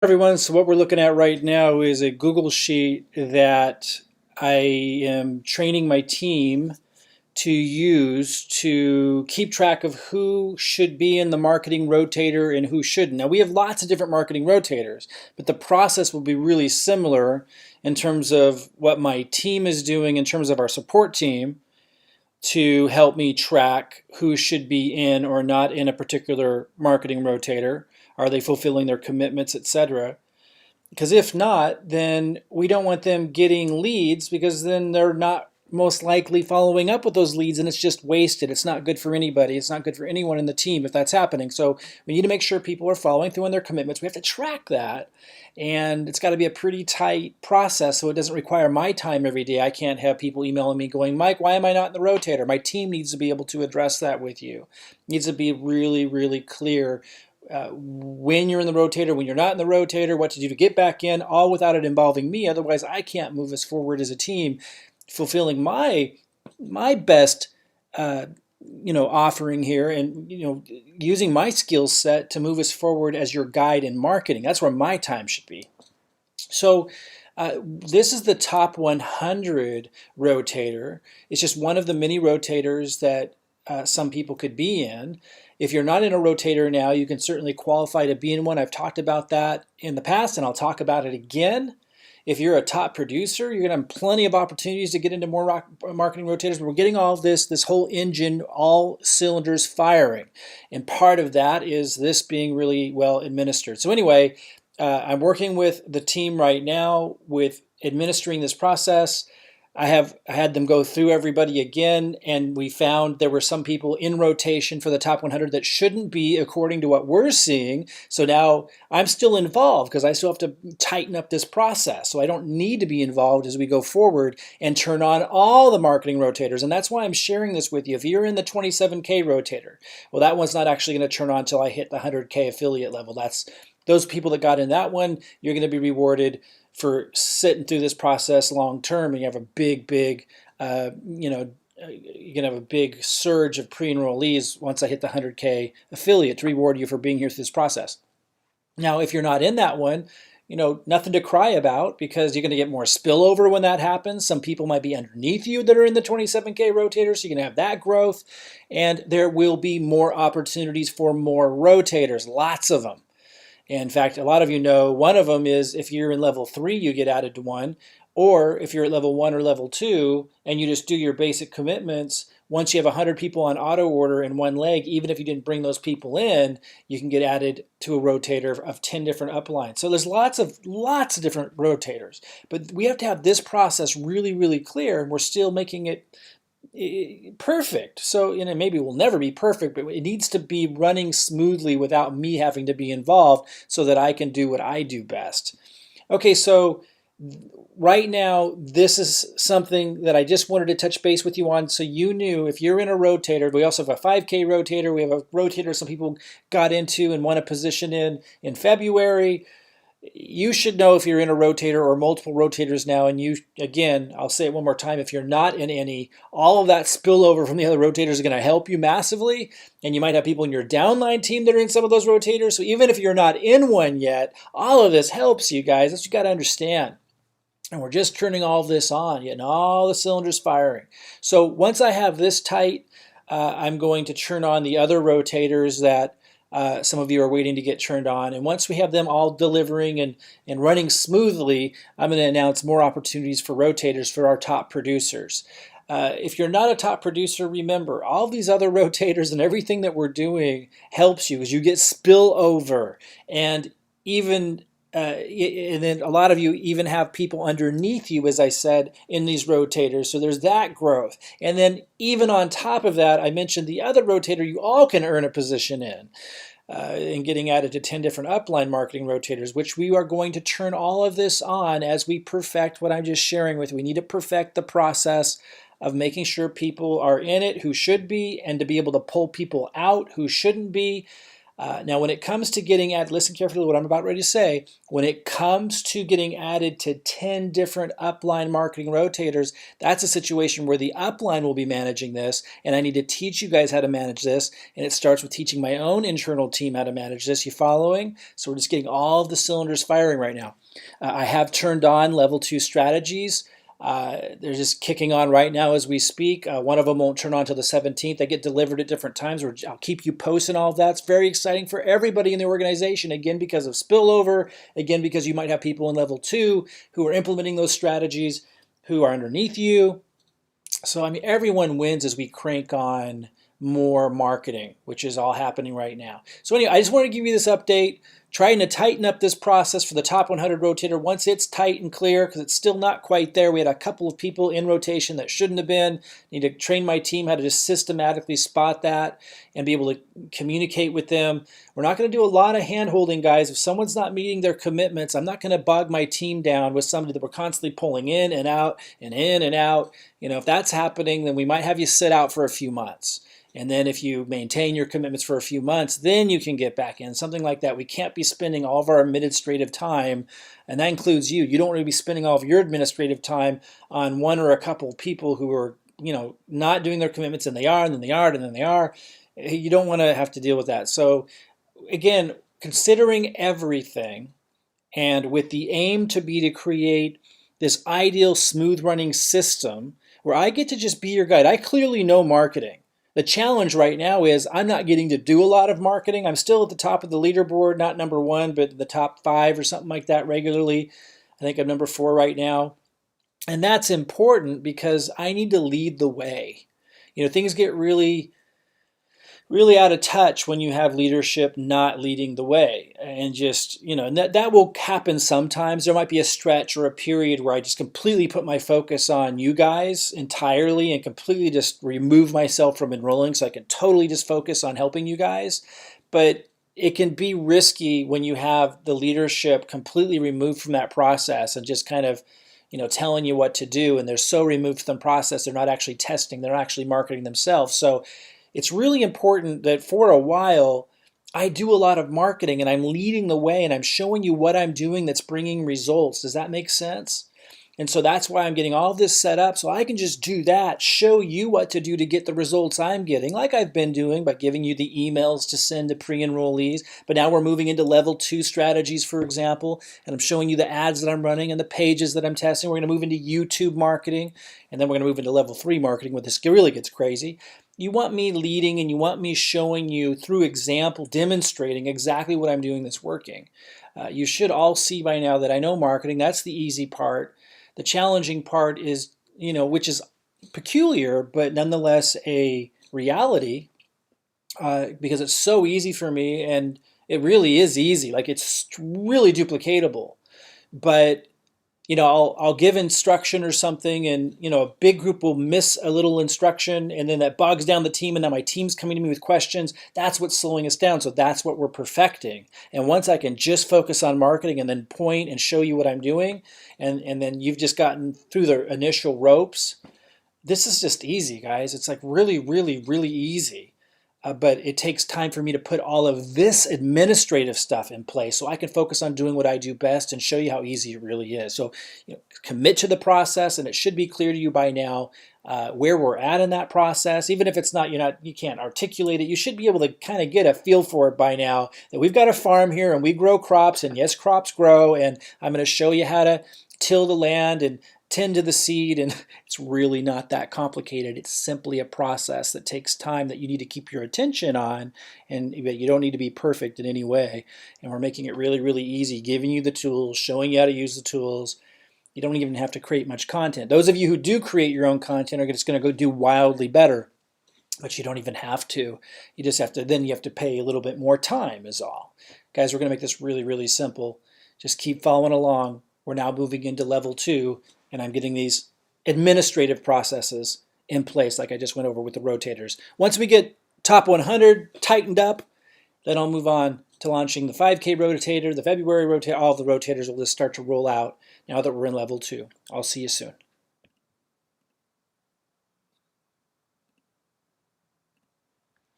Everyone, so what we're looking at right now is a Google Sheet that I am training my team to use to keep track of who should be in the marketing rotator and who shouldn't. Now, we have lots of different marketing rotators, but the process will be really similar in terms of what my team is doing in terms of our support team to help me track who should be in or not in a particular marketing rotator. Are they fulfilling their commitments, etc.? Because if not, then we don't want them getting leads because then they're not most likely following up with those leads and it's just wasted. It's not good for anybody. It's not good for anyone in the team if that's happening. So we need to make sure people are following through on their commitments. We have to track that. And it's got to be a pretty tight process so it doesn't require my time every day. I can't have people emailing me going, Mike, why am I not in the rotator? My team needs to be able to address that with you. It needs to be really, really clear when you're in the rotator, when you're not in the rotator, what to do to get back in, all without it involving me. Otherwise, I can't move us forward as a team, fulfilling my best offering here, and using my skill set to move us forward as your guide in marketing. That's where my time should be. So this is the top 100 rotator. It's just one of the many rotators that some people could be in. If you're not in a rotator now, you can certainly qualify to be in one. I've talked about that in the past, and I'll talk about it again. If you're a top producer, you're going to have plenty of opportunities to get into more marketing rotators. But we're getting all of this whole engine, all cylinders firing. And part of that is this being really well administered. So anyway, I'm working with the team right now with administering this process. I had them go through everybody again, and we found there were some people in rotation for the top 100 that shouldn't be according to what we're seeing. So now I'm still involved because I still have to tighten up this process. So I don't need to be involved as we go forward and turn on all the marketing rotators. And that's why I'm sharing this with you. If you're in the 27K rotator, well, that one's not actually going to turn on until I hit the 100K affiliate level. That's those people that got in that one, you're going to be rewarded for sitting through this process long term. And you have a big, you're going to have a big surge of pre-enrollees once I hit the 100K affiliate to reward you for being here through this process. Now, if you're not in that one, nothing to cry about because you're going to get more spillover when that happens. Some people might be underneath you that are in the 27K rotator, so you're going to have that growth. And there will be more opportunities for more rotators, lots of them. In fact, a lot of you know one of them is if you're in level 3, you get added to one. Or if you're at level 1 or level 2 and you just do your basic commitments, once you have 100 people on auto order in one leg, even if you didn't bring those people in, you can get added to a rotator of 10 different uplines. So there's lots of different rotators. But we have to have this process really, really clear, and we're still making it perfect. So maybe it will never be perfect, but it needs to be running smoothly without me having to be involved so that I can do what I do best. Okay, so right now, this is something that I just wanted to touch base with you on so you knew if you're in a rotator. We also have a 5K rotator. We have a rotator some people got into and won a position in February. You should know if you're in a rotator or multiple rotators now, and again, I'll say it one more time, if you're not in any, all of that spillover from the other rotators is going to help you massively, and you might have people in your downline team that are in some of those rotators, so even if you're not in one yet, all of this helps you guys. That's what you got to understand. And we're just turning all of this on, getting all the cylinders firing. So once I have this tight, I'm going to turn on the other rotators that some of you are waiting to get turned on. And once we have them all delivering and running smoothly, I'm going to announce more opportunities for rotators for our top producers. If you're not a top producer, remember, all these other rotators and everything that we're doing helps you as you get spillover. And even and then a lot of you even have people underneath you, as I said, in these rotators. So there's that growth. And then even on top of that, I mentioned the other rotator you all can earn a position in. And getting added to 10 different upline marketing rotators, which we are going to turn all of this on as we perfect what I'm just sharing with you. We need to perfect the process of making sure people are in it who should be, and to be able to pull people out who shouldn't be. Now, when it comes to getting added, listen carefully to what I'm about ready to say. When it comes to getting added to 10 different upline marketing rotators, that's a situation where the upline will be managing this, and I need to teach you guys how to manage this. And it starts with teaching my own internal team how to manage this. You following? So we're just getting all of the cylinders firing right now. I have turned on level 2 strategies. They're just kicking on right now as we speak. One of them won't turn on until the 17th. They get delivered at different times. I'll keep you posting all of that. It's very exciting for everybody in the organization. Again, because of spillover. Again, because you might have people in level 2 who are implementing those strategies who are underneath you. So, I mean, everyone wins as we crank on more marketing, which is all happening right now. So anyway, I just wanted to give you this update, trying to tighten up this process for the top 100 rotator once it's tight and clear, because it's still not quite there. We had a couple of people in rotation that shouldn't have been. Need to train my team how to just systematically spot that and be able to communicate with them. We're not going to do a lot of hand-holding, guys. If someone's not meeting their commitments, I'm not going to bog my team down with somebody that we're constantly pulling in and out and in and out. You know, if that's happening, then we might have you sit out for a few months. And then if you maintain your commitments for a few months, then you can get back in, something like that. We can't be spending all of our administrative time, and that includes you. You don't want to be spending all of your administrative time on one or a couple of people who are, you know, not doing their commitments, and they are, and then they are, and then they are. You don't want to have to deal with that. So again, considering everything, and with the aim to be to create this ideal smooth running system where I get to just be your guide. I clearly know marketing. The challenge right now is I'm not getting to do a lot of marketing. I'm still at the top of the leaderboard, not number 1, but the top 5 or something like that regularly. I think I'm number 4 right now. And that's important because I need to lead the way. You know, things get really out of touch when you have leadership not leading the way. And just, you know, and that will happen sometimes. There might be a stretch or a period where I just completely put my focus on you guys entirely and completely just remove myself from enrolling so I can totally just focus on helping you guys. But it can be risky when you have the leadership completely removed from that process and just kind of, you know, telling you what to do. And they're so removed from the process, they're not actually testing, they're not actually marketing themselves. So it's really important that for a while, I do a lot of marketing and I'm leading the way and I'm showing you what I'm doing that's bringing results. Does that make sense? And so that's why I'm getting all this set up so I can just do that, show you what to do to get the results I'm getting, like I've been doing by giving you the emails to send to pre-enrollees. But now we're moving into level 2 strategies, for example, and I'm showing you the ads that I'm running and the pages that I'm testing. We're going to move into YouTube marketing, and then we're going to move into level 3 marketing where this really gets crazy. You want me leading and you want me showing you through example, demonstrating exactly what I'm doing that's working. You should all see by now that I know marketing. That's the easy part. The challenging part is, you know, which is peculiar, but nonetheless a reality because it's so easy for me, and it really is easy. Like, it's really duplicatable. But you know, I'll give instruction or something, and you know, a big group will miss a little instruction, and then that bogs down the team, and now my team's coming to me with questions. That's what's slowing us down. So that's what we're perfecting. And once I can just focus on marketing and then point and show you what I'm doing, and then you've just gotten through the initial ropes, this is just easy, guys. It's like really, really, really easy. But it takes time for me to put all of this administrative stuff in place so I can focus on doing what I do best and show you how easy it really is. So, you know, commit to the process, and it should be clear to you by now where we're at in that process. Even if it's not, you can't articulate it, you should be able to kind of get a feel for it by now that we've got a farm here and we grow crops, and yes, crops grow, and I'm going to show you how to till the land and tend to the seed, and it's really not that complicated. It's simply a process that takes time that you need to keep your attention on, and you don't need to be perfect in any way. And we're making it really, really easy, giving you the tools, showing you how to use the tools. You don't even have to create much content. Those of you who do create your own content are just going to go do wildly better, but you don't even have to. You just have to, then you have to pay a little bit more time is all. Guys, we're going to make this really, really simple. Just keep following along. We're now moving into level 2, and I'm getting these administrative processes in place like I just went over with the rotators. Once we get top 100 tightened up, then I'll move on to launching the 5K rotator, the February rotator. All the rotators will just start to roll out now that we're in level 2. I'll see you soon.